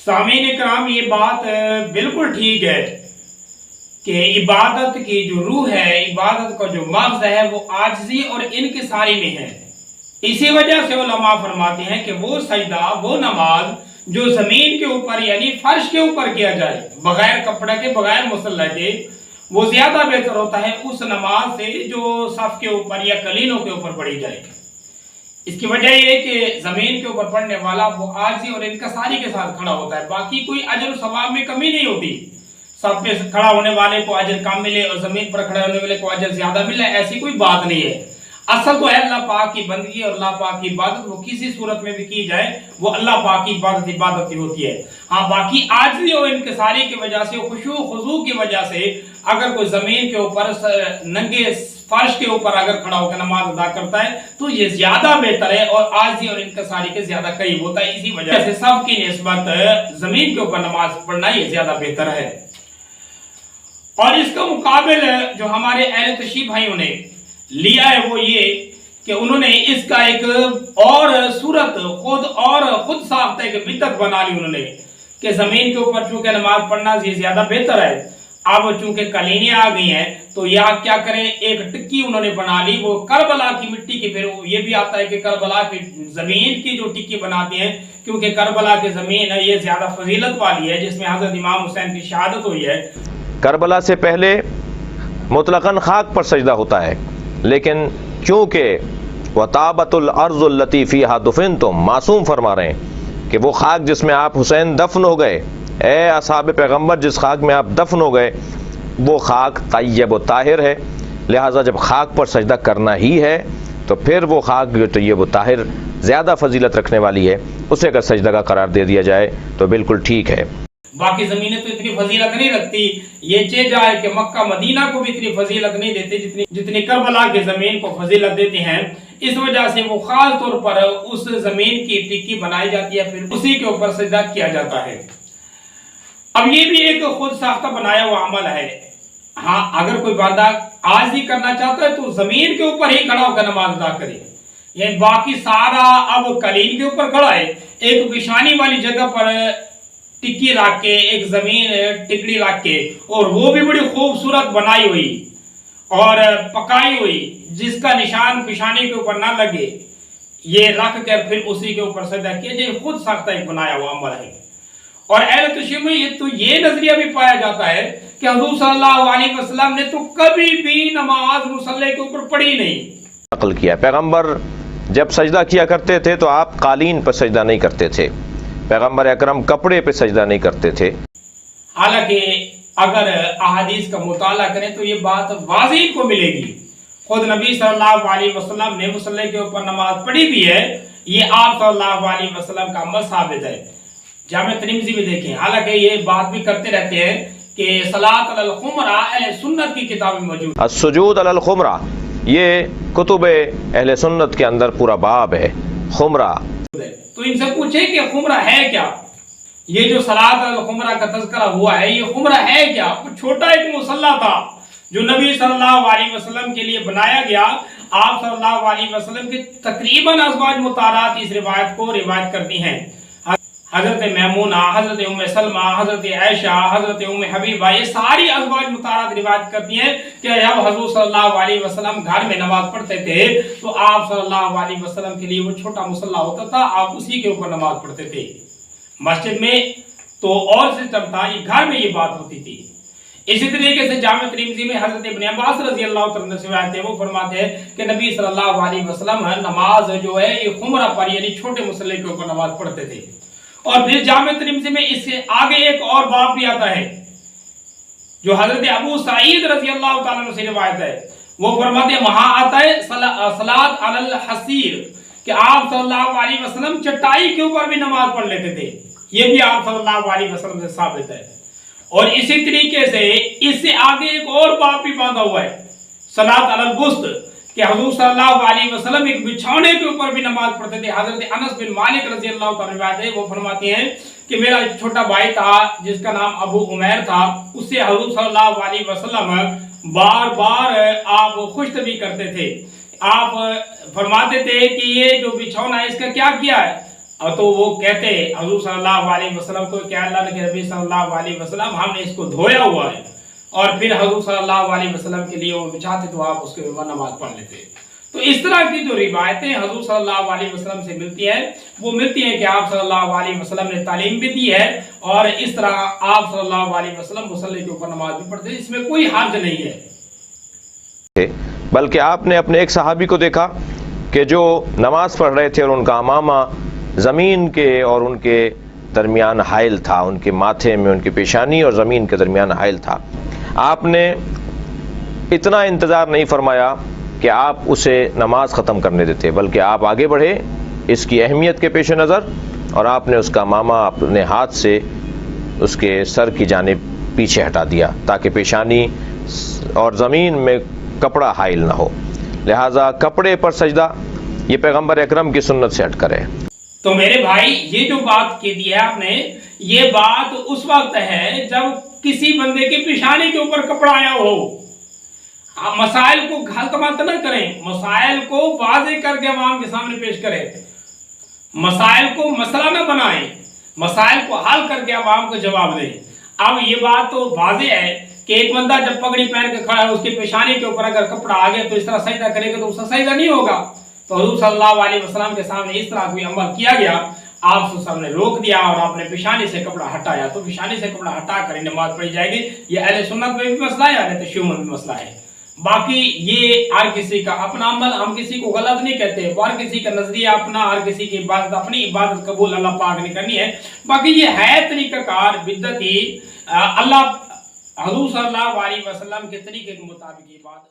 सामीन इकराम, ये बात बिल्कुल ठीक है कि इबादत की जो रूह है, इबादत का जो मग़ज़ है, वो आजिज़ी और इनकिसारी में है। इसी वजह से उलमा फरमाते हैं कि वो सजदा, वो नमाज जो ज़मीन के ऊपर यानी फर्श के ऊपर किया जाए, बगैर कपड़े के, बगैर मुसल्ला के, वो ज़्यादा बेहतर होता है उस नमाज से जो सफ़ के ऊपर या कलीनों के ऊपर पढ़ी जाए। इसकी वजह ये है कि ज़मीन के ऊपर पढ़ने वाला वो आजिज़ी और इनकिसारी के साथ खड़ा होता है, बाकी कोई अजर और सवाब में कमी नहीं होती। सब पे खड़ा होने वाले को अजर कम मिले और ज़मीन पर खड़े होने वाले को अजर ज़्यादा मिले, ऐसी कोई बात नहीं है। असल तो है अल्लाह पाक की बंदगी और अल्लाह पाक की इबादत, वो किसी सूरत में भी की जाए वो अल्लाह पाक की इबादत ही होती है। हाँ, बाकी आजिज़ी और इनकिसारी की वजह से, खुशू खुजू की वजह से अगर कोई ज़मीन के ऊपर नंगे फर्श के ऊपर अगर खड़ा होकर नमाज अदा करता है तो ये ज्यादा बेहतर है और आजिज़ी और इनकिसारी के ज्यादा करीब होता है। इसी वजह से सबकी निस्बत जमीन के ऊपर नमाज पढ़ना ये ज्यादा बेहतर है। और इसका मुकाबिल जो हमारे अहले तशरीफ भाइयों ने लिया है वो ये कि उन्होंने इसका एक और सूरत खुद साख्त है कि बिदअत बना ली उन्होंने कि जमीन के ऊपर चूंकि नमाज पढ़ना ये ज्यादा बेहतर है। अब चूंकि कलीनें आ गई हैं तो या क्या करें, एक टिक्की उन्होंने बना ली वो करबला की मिट्टी की। फिर ये भी आता है कि करबला की जमीन की जो टिक्की बनाते हैं, क्योंकि करबला की जमीन है ये ज्यादा फजीलत वाली है, जिसमें हजरत इमाम हुसैन की शहादत हुई है। करबला से पहले मुतलकन खाक पर सजदा होता है, लेकिन क्योंकि वताबतुल अर्ज़ुल लती फ़ीहा दुफ़िनतुम, मासूम फरमा रहे हैं कि वो खाक जिसमें आप हुसैन दफन हो गए, ए असहाब पैगम्बर जिस खाक में आप दफन हो गए, वो खाक तय्यब व ताहिर है। लिहाजा जब खाक पर सजदा करना ही है तो फिर वो खाक जो तय्यब व ताहिर ज़्यादा फजीलत रखने वाली है, उसे अगर सजदा का करार दे दिया जाए तो बिल्कुल ठीक है। बाकी जमीनें तो इतनी फजीलत नहीं रखती, ये चीज है कि मक्का मदीना को भी इतनी फजीलत नहीं देते जितनी करबला की जमीन को फजीलत देते हैं। इस वजह से वो खास तौर पर उस जमीन की टिक्की बनाई जाती है, फिर उसी के ऊपर सजदा किया जाता है। अब ये भी एक खुद साख्ता बनाया हुआ अमल है। हाँ, अगर कोई बंदा आज ही करना चाहता है तो जमीन के ऊपर ही खड़ा होकर नमाज अदा करे, ये बाकी सारा अब कलीन के ऊपर खड़ा है, एक बिछानी वाली जगह पर टिक्की रख के, एक जमीन टिकड़ी रख के, और वो भी बड़ी खूबसूरत बनाई हुई और पकाई हुई जिसका निशान बिछाने के ऊपर ना लगे, ये रख कर फिर उसी के ऊपर सजदा किया जाए, खुद साख्ता एक बनाया हुआ अमल है। और अहले तशरीह में तो ये नजरिया भी पाया जाता है कि हुजूर सल्लल्लाहु अलैहि वसल्लम ने तो कभी भी नमाज मुसल्ले के ऊपर पढ़ी नहीं। नकल किया, पैगंबर जब सजदा किया करते थे तो आप कालीन पर सजदा नहीं करते थे, पैगंबर अकरम कपड़े पे सजदा नहीं करते थे। हालांकि अगर अहादीस का मुताला करें तो ये बात वाज़ेह को मिलेगी। खुद नबी सल्लल्लाहु अलैहि वसल्लम ने मुसल्ले के ऊपर नमाज पढ़ी भी है, ये आप सल्लल्लाहु अलैहि वसल्लम का अमल साबित है। जामे तिरमिज़ी में देखें, हालांकि ये बात भी करते रहते हैं कि सलात अलल खुमरा अहले सुन्नत की किताब में मौजूद, अस्सुजूद अलल खुमरा, ये कुतुब अहले सुन्नत के अंदर पूरा बाब है खुमरा। तो इनसे पूछे कि खुमरा है क्या? ये जो सलात अलल खुमरा का तज़किरा हुआ है, ये खुमरा है क्या? छोटा एक मुसल्ला था जो नबी सल्लल्लाहु अलैहि वसल्लम के लिए बनाया गया। आप सल्लल्लाहु अलैहि वसल्लम के तकरीबन अज़वाज मुतारात इस रिवायत को रिवायत करती हैं। हजरत मैमूना, हजरत उम्मे सलमा, हजरत आयशा, हजरत उम्मे हबीबा, ये सारी अज़वाज मुतारात रिवायत करती हैं कि जब हुजूर सल्लल्लाहु अलैहि वसल्लम घर में नमाज पढ़ते थे तो आप सल्लल्लाहु अलैहि वसल्लम के लिए वो छोटा मुसल्ला होता था, आप उसी के ऊपर नमाज पढ़ते थे। मस्जिद में तो और सिस्टम था, ये घर में ये बात होती थी। इसी तरीके से जामे तिरमिज़ी में हजरत इब्न अब्बास रज़ी अल्लाह तआला अन्हु से रिवायत है, वो फरमाते हैं कि नबी सल्लल्लाहु अलैहि वसल्लम नमाज जो है ये खुमरा पर यानी छोटे मुसल्ले के ऊपर नमाज पढ़ते थे। और फिर जामे तिरमिज़ी में इससे आगे एक और बाब भी आता है जो हजरत अबू सईद रज़ी अल्लाह तआला अन्हु से रिवायत है, वो फरमाते हैं वहां आता है सलात अलल हसीर कि आप सल्लल्लाहु अलैहि वसल्लम चटाई के ऊपर भी नमाज पढ़ लेते थे। ये भी आप सल्लल्लाहु अलैहि वसल्लम से साबित है। और इसी तरीके से इससे आगे एक और बाब भी बांधा हुआ है, सलात अलल बुस्त, कि हुजूर सल्लल्लाहु अलैहि वसल्लम एक बिछौने के ऊपर भी नमाज पढ़ते थे। हजरत अनस बिन मालिक रज़ी अल्लाह तआला रिवायत है, वो फरमाते हैं कि मेरा एक छोटा भाई था जिसका नाम अबू उमैर था, उससे हुजूर सल्लल्लाहु अलैहि वसल्लम बार बार आप खुशतबी करते थे। आप फरमाते थे कि ये जो बिछौना है इसका क्या किया है? اور تو وہ کہتے حضور صلی اللہ علیہ وسلم کو کہ اللہ کے نبی صلی اللہ علیہ وسلم ہم نے اس کو دھویا ہوا ہے، اور پھر حضور صلی اللہ علیہ وسلم کے لیے وہ بچھاتے تو آپ اس کے اوپر نماز پڑھ لیتے۔ تو اس طرح کی جو روایتیں حضور صلی اللہ علیہ وسلم سے ملتی ہیں وہ ملتی ہیں کہ آپ صلی اللہ علیہ وسلم نے تعلیم بھی دی ہے، اور اس طرح آپ صلی اللہ علیہ وسلم مصلی کے اوپر نماز بھی پڑھتے ہیں، اس میں کوئی حرج نہیں ہے۔ بلکہ آپ نے اپنے ایک صحابی کو دیکھا کہ جو نماز پڑھ رہے تھے اور ان کا امامہ زمین کے اور ان کے درمیان حائل تھا، ان کے ماتھے میں ان کی پیشانی اور زمین کے درمیان حائل تھا۔ آپ نے اتنا انتظار نہیں فرمایا کہ آپ اسے نماز ختم کرنے دیتے، بلکہ آپ آگے بڑھے اس کی اہمیت کے پیش نظر، اور آپ نے اس کا امامہ اپنے ہاتھ سے اس کے سر کی جانب پیچھے ہٹا دیا تاکہ پیشانی اور زمین میں کپڑا حائل نہ ہو۔ لہٰذا کپڑے پر سجدہ یہ پیغمبر اکرم کی سنت سے ہٹ کر ہے۔ تو میرے بھائی یہ جو بات کی دی ہے آپ نے، یہ بات اس وقت ہے جب کسی بندے کے پیشانی کے اوپر کپڑا آیا ہو۔ آپ مسائل کو غلط نہ کریں، مسائل کو واضح کر کے عوام کے سامنے پیش کریں، مسائل کو مسئلہ نہ بنائیں، مسائل کو حل کر کے عوام کو جواب دیں۔ اب یہ بات تو واضح ہے کہ ایک بندہ جب پگڑی پہن کے کھڑا ہے، اس کی پیشانی کے اوپر اگر کپڑا آ گیا تو اس طرح سجدہ کرے گا تو اس کا سجدہ نہیں ہوگا۔ تو حضور صلی اللہ علیہ وسلم کے سامنے اس طرح کوئی عمل کیا گیا، آپ صلی اللہ علیہ وسلم نے روک دیا اور آپ نے پیشانی سے کپڑا ہٹایا، تو پیشانی سے کپڑا ہٹا کر نماز پڑھی جائے گی۔ یہ اہل سنت میں بھی مسئلہ ہے، اہل تشیع میں بھی مسئلہ ہے۔ باقی یہ ہر کسی کا اپنا عمل، ہم کسی کو غلط نہیں کہتے، ہر کسی کا نظریہ اپنا، ہر کسی کی عبادت اپنی، عبادت قبول اللہ پاک نے کرنی ہے۔ باقی یہ ہے طریقہ کار بدعتی، اللہ حضور صلی اللہ علیہ وسلم کے طریقے کے مطابق یہ بات